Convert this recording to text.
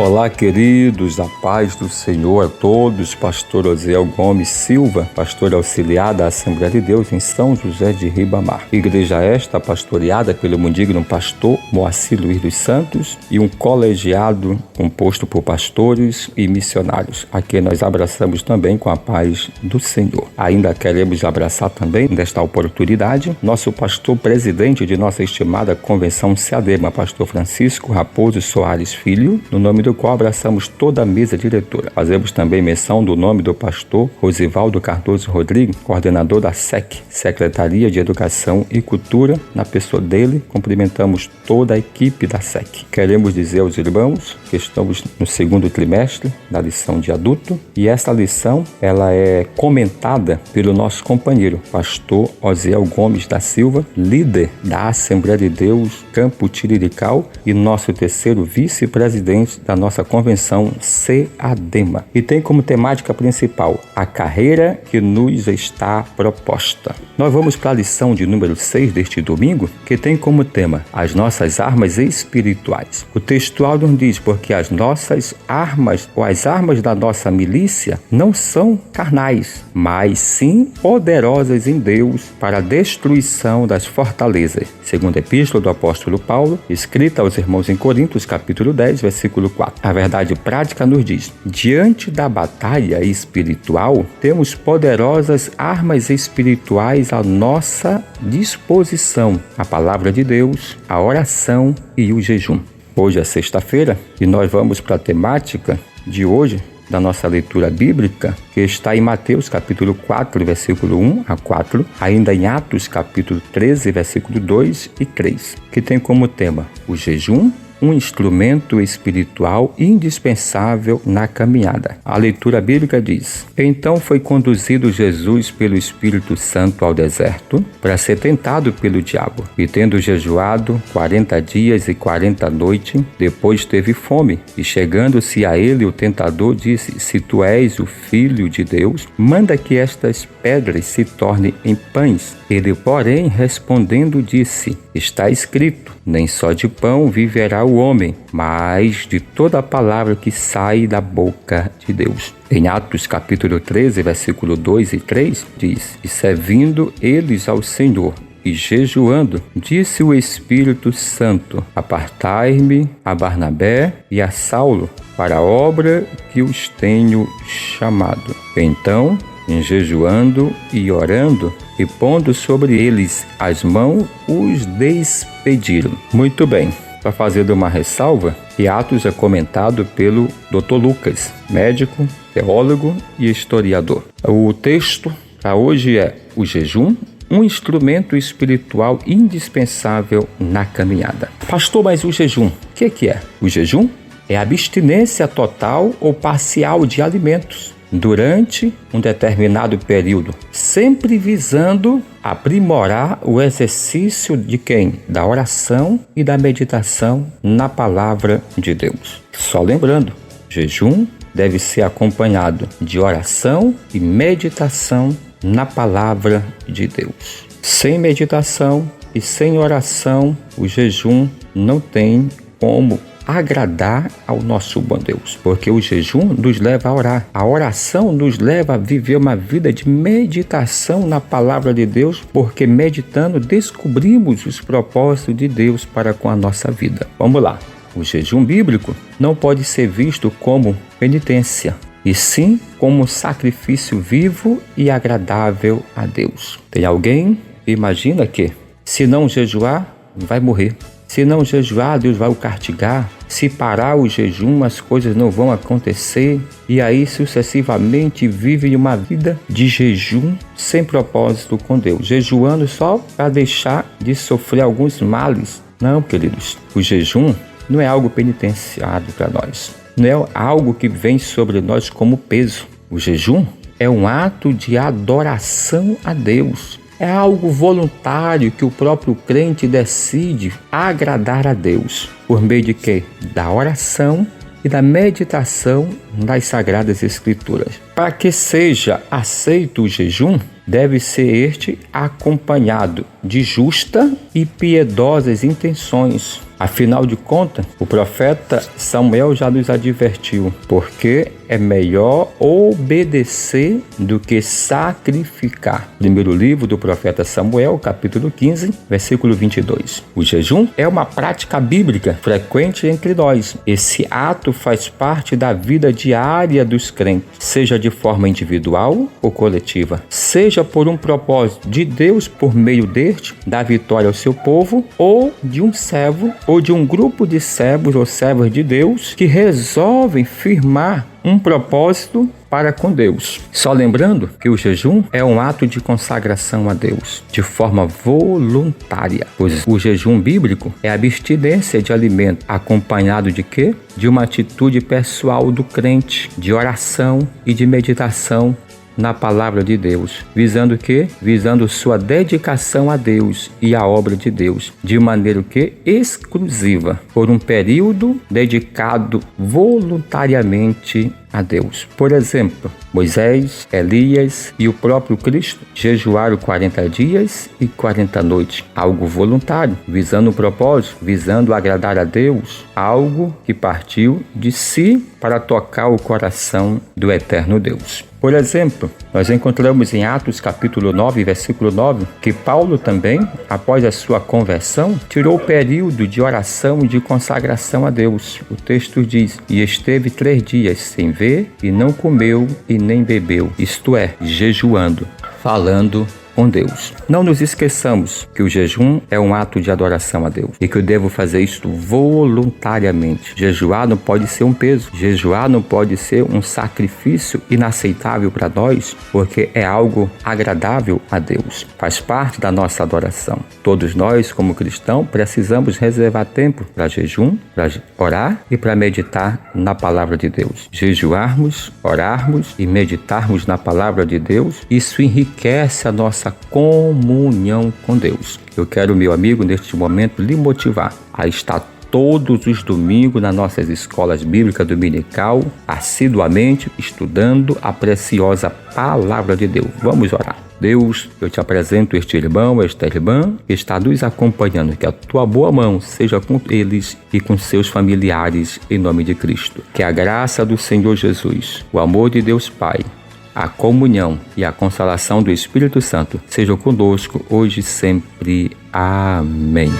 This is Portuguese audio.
Olá, queridos, a paz do Senhor a todos. Pastor Osiel Gomes Silva, pastor auxiliar da Assembleia de Deus em São José de Ribamar. Igreja esta pastoreada pelo mundigno pastor Moacir Luiz dos Santos e um colegiado composto por pastores e missionários, a quem nós abraçamos também com a paz do Senhor. Ainda queremos abraçar também, nesta oportunidade, nosso pastor presidente de nossa estimada Convenção SEADEMA, pastor Francisco Raposo Soares Filho, no nome do qual abraçamos toda a mesa diretora. Fazemos também menção do nome do pastor Rosivaldo Cardoso Rodrigues, coordenador da SEC, Secretaria de Educação e Cultura. Na pessoa dele, cumprimentamos toda a equipe da SEC. Queremos dizer aos irmãos que estamos no segundo trimestre da lição de adulto, e essa lição ela é comentada pelo nosso companheiro, pastor Osiel Gomes da Silva, líder da Assembleia de Deus Campo Tirirical e nosso terceiro vice-presidente da nossa convenção SEADEMA, e tem como temática principal a carreira que nos está proposta. Nós vamos para a lição de número 6 deste domingo, que tem como tema as nossas armas espirituais. O textual nos diz: porque as nossas armas, ou as armas da nossa milícia, não são carnais, mas sim poderosas em Deus para a destruição das fortalezas. Segundo a epístola do apóstolo Paulo, escrita aos irmãos em Coríntios, capítulo 10, versículo 4. A verdade prática nos diz: diante da batalha espiritual, temos poderosas armas espirituais à nossa disposição: a palavra de Deus, a oração e o jejum. Hoje é sexta-feira e nós vamos para a temática de hoje da nossa leitura bíblica, que está em Mateus capítulo 4, versículo 1 a 4, ainda em Atos capítulo 13, versículo 2 e 3, que tem como tema o jejum, um instrumento espiritual indispensável na caminhada. A leitura bíblica diz: então foi conduzido Jesus pelo Espírito Santo ao deserto para ser tentado pelo diabo. E tendo jejuado 40 dias e 40 noites, depois teve fome. E chegando-se a ele, o tentador disse: se tu és o Filho de Deus, manda que estas pedras se tornem em pães. Ele, porém, respondendo, disse: está escrito, nem só de pão viverá o homem, mas de toda a palavra que sai da boca de Deus. Em Atos capítulo 13, versículo 2 e 3, diz: e servindo eles ao Senhor e jejuando, disse o Espírito Santo: apartai-me a Barnabé e a Saulo para a obra que os tenho chamado. Então, em jejuando e orando, e pondo sobre eles as mãos, os despediram. Muito bem, para fazer uma ressalva, que Atos é comentado pelo Dr. Lucas, médico, teólogo e historiador. O texto para hoje é o jejum, um instrumento espiritual indispensável na caminhada. Pastor, mas o jejum, o que é? O jejum é a abstinência total ou parcial de alimentos durante um determinado período, sempre visando aprimorar o exercício de quem? Da oração e da meditação na palavra de Deus. Só lembrando, jejum deve ser acompanhado de oração e meditação na palavra de Deus. Sem meditação e sem oração, o jejum não tem como agradar ao nosso bom Deus, porque o jejum nos leva a orar, a oração nos leva a viver uma vida de meditação na palavra de Deus, porque meditando descobrimos os propósitos de Deus para com a nossa vida. Vamos lá, o jejum bíblico não pode ser visto como penitência, e sim como sacrifício vivo e agradável a Deus. Tem alguém que imagina que se não jejuar, vai morrer. Se não jejuar, Deus vai o castigar. Se parar o jejum, as coisas não vão acontecer. E aí, sucessivamente, vive uma vida de jejum sem propósito com Deus. Jejuando só para deixar de sofrer alguns males. Não, queridos. O jejum não é algo penitenciado para nós. Não é algo que vem sobre nós como peso. O jejum é um ato de adoração a Deus. É algo voluntário que o próprio crente decide agradar a Deus. Por meio de quê? Da oração e da meditação das Sagradas Escrituras. Para que seja aceito o jejum, deve ser este acompanhado de justa e piedosas intenções. Afinal de contas, o profeta Samuel já nos advertiu, porque é melhor obedecer do que sacrificar. Primeiro livro do profeta Samuel, capítulo 15, versículo 22. O jejum é uma prática bíblica frequente entre nós. Esse ato faz parte da vida diária dos crentes, seja de forma individual ou coletiva, seja por um propósito de Deus por meio deste, dar vitória ao seu povo, ou de um servo ou de um grupo de servos ou servas de Deus que resolvem firmar um propósito para com Deus. Só lembrando que o jejum é um ato de consagração a Deus, de forma voluntária, pois o jejum bíblico é a abstinência de alimento, acompanhado de quê? De uma atitude pessoal do crente, de oração e de meditação na palavra de Deus, visando o quê? Visando sua dedicação a Deus e à obra de Deus, de maneira que exclusiva, por um período dedicado voluntariamente a Deus. Por exemplo, Moisés, Elias e o próprio Cristo jejuaram 40 dias e 40 noites, algo voluntário, visando um propósito, visando agradar a Deus, algo que partiu de si para tocar o coração do eterno Deus. Por exemplo, nós encontramos em Atos capítulo 9, versículo 9, que Paulo também, após a sua conversão, tirou o período de oração e de consagração a Deus. O texto diz, e esteve 3 dias sem ver, e não comeu e nem bebeu, isto é, jejuando, falando com Deus. Não nos esqueçamos que o jejum é um ato de adoração a Deus e que eu devo fazer isto voluntariamente. Jejuar não pode ser um peso, jejuar não pode ser um sacrifício inaceitável para nós, porque é algo agradável a Deus. Faz parte da nossa adoração. Todos nós, como cristãos, precisamos reservar tempo para jejum, para orar e para meditar na palavra de Deus. Jejuarmos, orarmos e meditarmos na palavra de Deus, isso enriquece a nossa comunhão com Deus. Eu quero, meu amigo, neste momento, lhe motivar a estar todos os domingos nas nossas escolas bíblicas dominical, assiduamente estudando a preciosa palavra de Deus. Vamos orar. Deus, eu te apresento este irmão, esta irmã que está nos acompanhando, que a tua boa mão seja com eles e com seus familiares, em nome de Cristo. Que a graça do Senhor Jesus, o amor de Deus Pai, a comunhão e a consolação do Espírito Santo sejam conosco hoje e sempre. Amém.